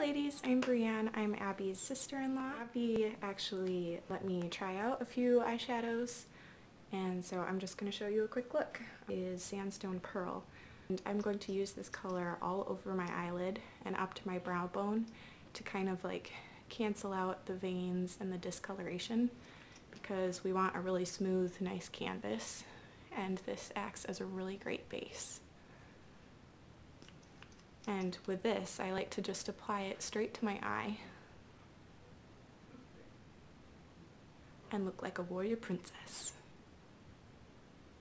ladies, I'm Brienne. I'm Abby's sister-in-law. Abby actually let me try out a few eyeshadows, and so I'm just going to show you a quick look. It is Sandstone Pearl, and I'm going to use this color all over my eyelid and up to my brow bone to kind of like cancel out the veins and the discoloration, because we want a really smooth, nice canvas, and this acts as a really great base. And with this, I like to just apply it straight to my eye and look like a warrior princess.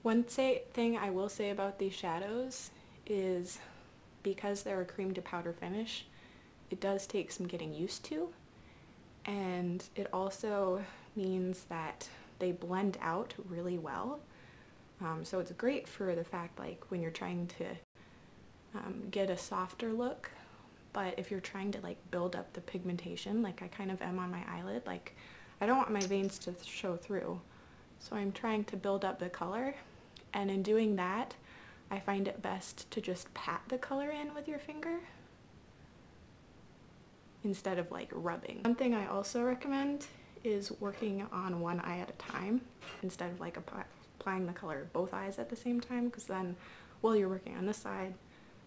One thing I will say about these shadows is because they're a cream to powder finish, it does take some getting used to, and it also means that they blend out really well. So it's great for the fact, like, when you're trying to get a softer look, but if you're trying to like build up the pigmentation, like I kind of am on my eyelid, like I don't want my veins to show through, so I'm trying to build up the color, and in doing that I find it best to just pat the color in with your finger instead of like rubbing. One thing I also recommend is working on one eye at a time instead of like applying the color both eyes at the same time, because then while you're working on this side,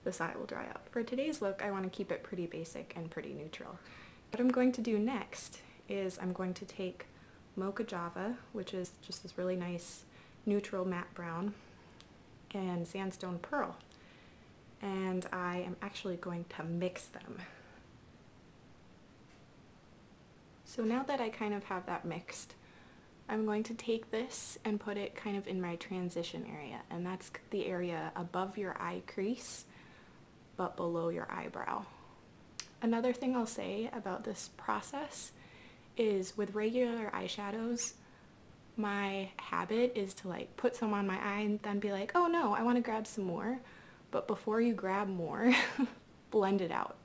the side will dry out. For today's look, I want to keep it pretty basic and pretty neutral. What I'm going to do next is I'm going to take Moca Java, which is just this really nice neutral matte brown, and Sandstone Pearl, and I am actually going to mix them. So now that I kind of have that mixed, I'm going to take this and put it kind of in my transition area, and that's the area above your eye crease but below your eyebrow. Another thing I'll say about this process is with regular eyeshadows, my habit is to like put some on my eye and then be like, oh no, I want to grab some more. But before you grab more, blend it out,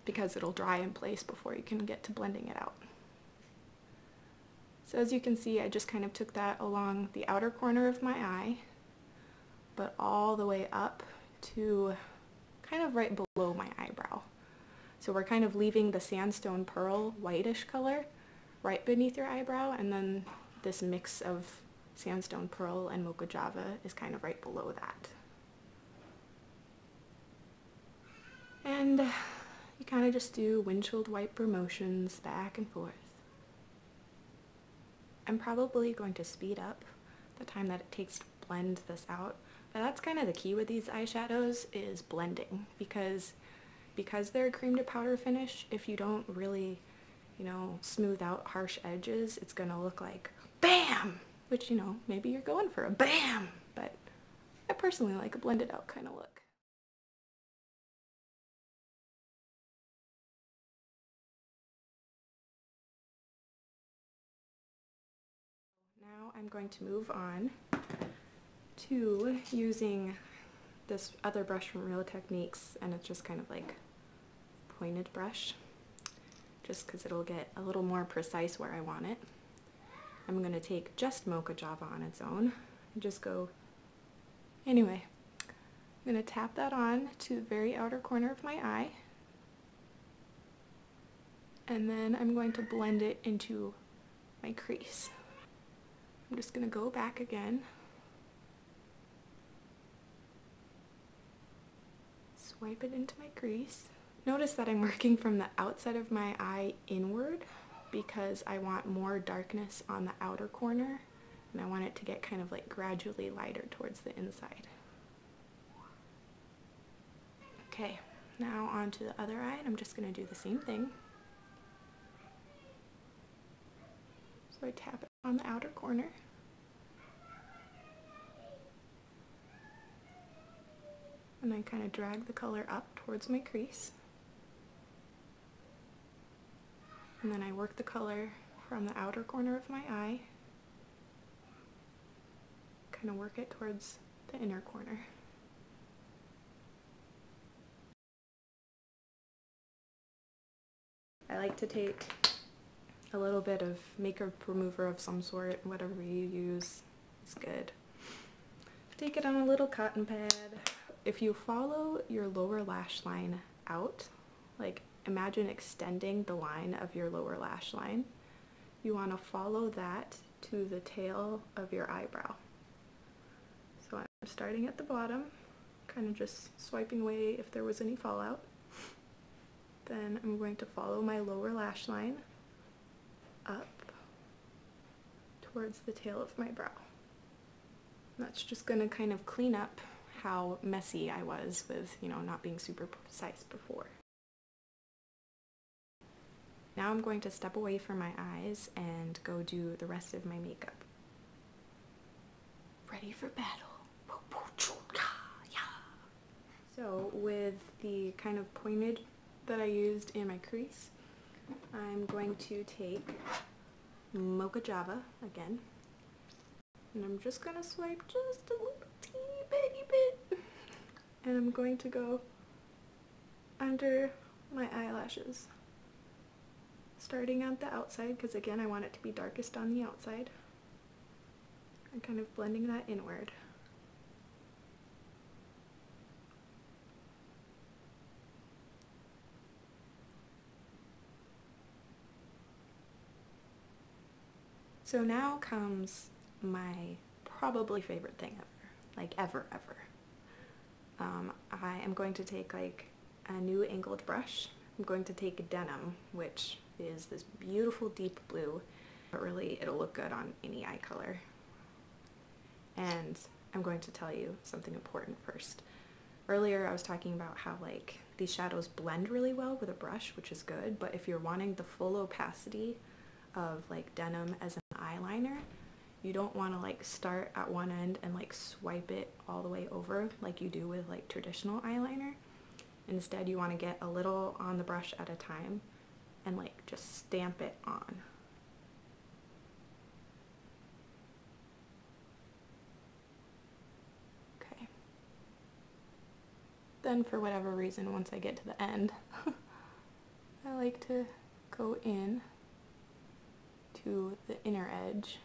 because it'll dry in place before you can get to blending it out. So as you can see, I just kind of took that along the outer corner of my eye, but all the way up to kind of right below my eyebrow. So we're kind of leaving the Sandstone Pearl whitish color right beneath your eyebrow, and then this mix of Sandstone Pearl and Moca Java is kind of right below that. And you kind of just do windshield wiper motions back and forth. I'm probably going to speed up the time that it takes to blend this out, but that's kind of the key with these eyeshadows, is blending, because they're a cream to powder finish, if you don't really, you know, smooth out harsh edges, it's gonna look like BAM! Which, you know, maybe you're going for a BAM! But I personally like a blended out kind of look. Now I'm going to move on to using this other brush from Real Techniques, and it's just kind of like pointed brush, just because it'll get a little more precise where I want it. I'm going to take just Moca Java on its own and just go, anyway, I'm going to tap that on to the very outer corner of my eye, and then I'm going to blend it into my crease. I'm just going to go back again, swipe it into my crease. Notice that I'm working from the outside of my eye inward, because I want more darkness on the outer corner, and I want it to get kind of like gradually lighter towards the inside. Okay, now on to the other eye, and I'm just going to do the same thing. So I tap it on the outer corner, and I kind of drag the color up towards my crease, and then I work the color from the outer corner of my eye, kind of work it towards the inner corner. I like to take a little bit of makeup remover of some sort, whatever you use is good. Take it on a little cotton pad. If you follow your lower lash line out, like imagine extending the line of your lower lash line. You want to follow that to the tail of your eyebrow. So I'm starting at the bottom, kind of just swiping away if there was any fallout. Then I'm going to follow my lower lash line up towards the tail of my brow. That's just going to kind of clean up how messy I was with, not being super precise before. Now I'm going to step away from my eyes and go do the rest of my makeup. Ready for battle. So with the kind of pointed that I used in my crease, I'm going to take Moca Java again, and I'm just going to swipe just a little teeny bitty bit, and I'm going to go under my eyelashes, starting at the outside because again I want it to be darkest on the outside, and kind of blending that inward. So now comes my probably favorite thing ever, like ever. I am going to take like a new angled brush. I'm going to take a Denim, which is this beautiful deep blue, but really it'll look good on any eye color. And I'm going to tell you something important first. Earlier I was talking about how like these shadows blend really well with a brush, which is good, but if you're wanting the full opacity of like Denim as an eyeliner, you don't want to like start at one end and like swipe it all the way over like you do with like traditional eyeliner. Instead you want to get a little on the brush at a time and like just stamp it on. Okay. Then for whatever reason, once I get to the end, I like to go in to the inner edge.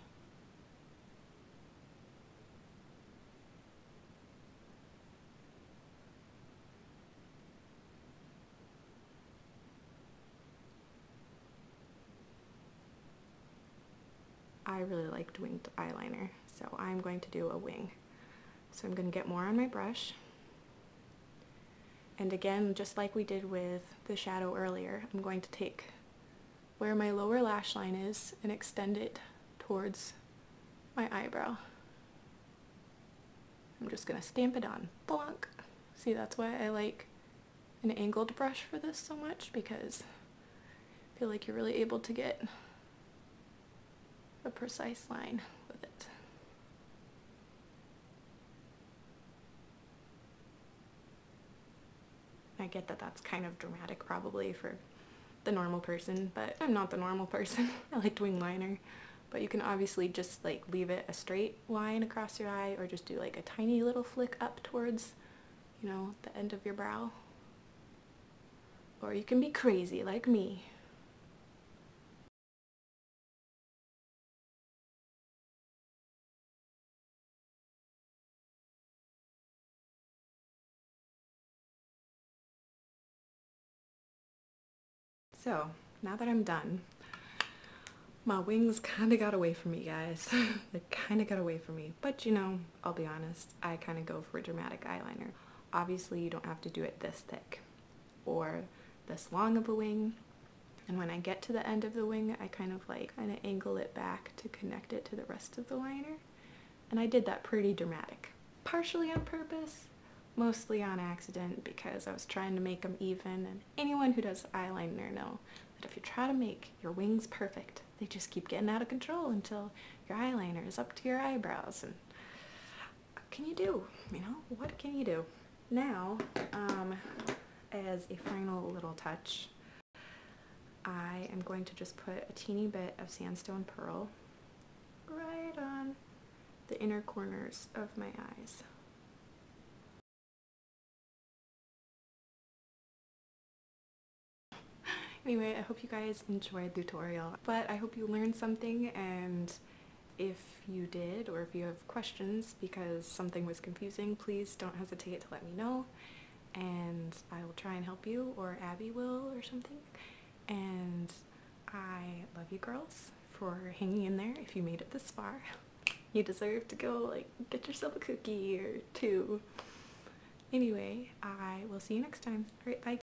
I really liked winged eyeliner, so I'm going to do a wing. So I'm going to get more on my brush. And again, just like we did with the shadow earlier, I'm going to take where my lower lash line is and extend it towards my eyebrow. I'm just going to stamp it on. Plonk! See, that's why I like an angled brush for this so much, because I feel like you're really able to get a precise line with it. I get that that's kind of dramatic probably for the normal person, but I'm not the normal person. I like wing liner, but you can obviously just like leave it a straight line across your eye, or just do like a tiny little flick up towards, the end of your brow. Or you can be crazy like me. So, now that I'm done, my wings kind of got away from me, guys. They kind of got away from me. But, I'll be honest, I kind of go for a dramatic eyeliner. Obviously, you don't have to do it this thick or this long of a wing. And when I get to the end of the wing, I kind of angle it back to connect it to the rest of the liner. And I did that pretty dramatic. Partially on purpose, mostly on accident, because I was trying to make them even, and anyone who does eyeliner know that if you try to make your wings perfect, they just keep getting out of control until your eyeliner is up to your eyebrows. And what can you do? What can you do? Now, as a final little touch, I am going to just put a teeny bit of Sandstone Pearl right on the inner corners of my eyes. Anyway, I hope you guys enjoyed the tutorial, but I hope you learned something, and if you did, or if you have questions because something was confusing, please don't hesitate to let me know. and I will try and help you, or Abby will or something. And I love you girls for hanging in there. If you made it this far, you deserve to go like get yourself a cookie or two. Anyway, I will see you next time. Alright, bye.